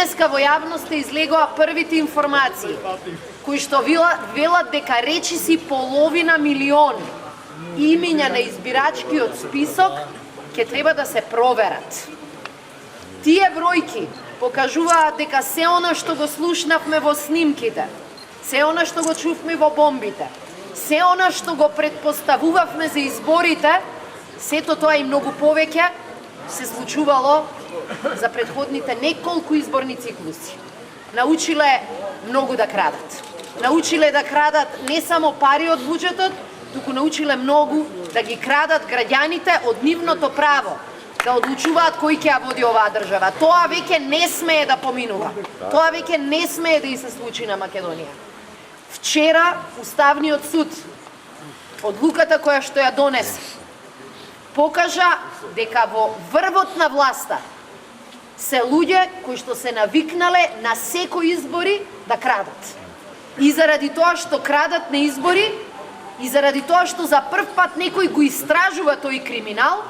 Денеска во јавноста излегоа првите информации, кои што велат дека речиси половина милион имиња на избирачкиот список ќе треба да се проверат. Тие бројки покажуваат дека се она што го слушнавме во снимките, се она што го чувме во бомбите, се она што го предпоставувавме за изборите, сето тоа и многу повеќе се случувало за предходните неколку изборни циклуси. Научиле многу да крадат. Научиле да крадат не само пари од буџетот, туку научиле многу да ги крадат граѓаните од нивното право да одлучуваат кој ќе ја води оваа држава. Тоа веќе не смее да поминува. Тоа веќе не смее да и се случи на Македонија. Вчера Уставниот суд, одлуката која што ја донесе, покажа дека во врвот на власта се луѓе кои што се навикнале на секој избори да крадат. И заради тоа што крадат на избори, и заради тоа што за прв пат некој го истражува тој криминал,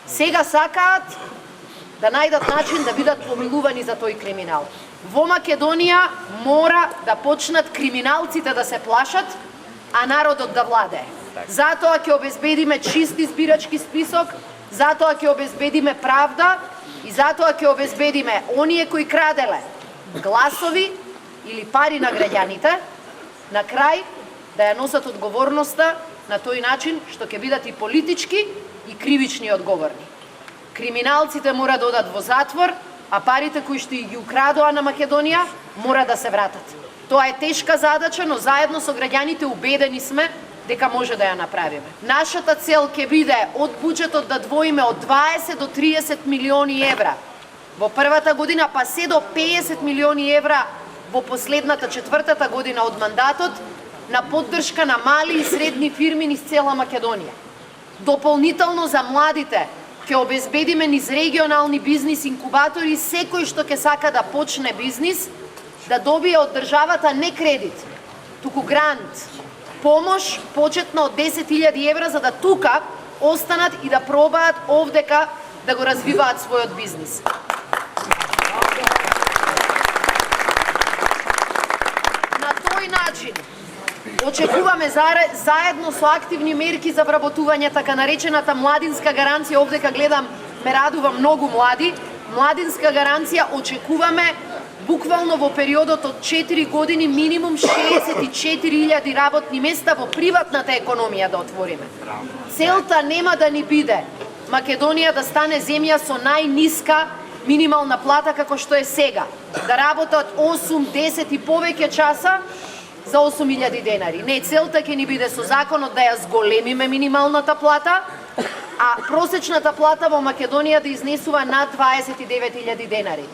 сега сакаат да најдат начин да бидат помилувани за тој криминал. Во Македонија мора да почнат криминалците да се плашат, а народот да владее. Затоа ќе обезбедиме чист избирачки список, затоа ќе обезбедиме правда и затоа ќе обезбедиме оние кои краделе гласови или пари на граѓаните, на крај да ја носат одговорноста на тој начин што ќе бидат и политички и кривични одговорни. Криминалците мора да одат во затвор, а парите кои што ги украдоа на Македонија мора да се вратат. Тоа е тешка задача, но заедно со граѓаните убедени сме дека може да ја направиме. Нашата цел ќе биде од буџетот да двоиме од 20 до 30 милиони евра во првата година, па се до 50 милиони евра во последната четвртата година од мандатот на поддршка на мали и средни фирми низ цела Македонија. Дополнително за младите ќе обезбедиме низ регионални бизнис инкубатори секој што ќе сака да почне бизнис да добие од државата не кредит, туку грант, помош почетно од 10.000 евра за да тука останат и да пробаат овдека да го развиваат својот бизнис. На тој начин очекуваме заедно со активни мерки за вработување така наречената младинска гаранција. Овдека гледам, ме радува многу млади. Младинска гаранција очекуваме буквално во периодот од 4 години минимум 64.000 работни места во приватната економија да отвориме. Целта нема да ни биде Македонија да стане земја со најниска минимална плата како што е сега. Да работат 8, 10 и повеќе часа за 8.000 денари. Не, целта ќе ни биде со законот да ја зголемиме минималната плата, а просечната плата во Македонија да изнесува над 29.000 денари.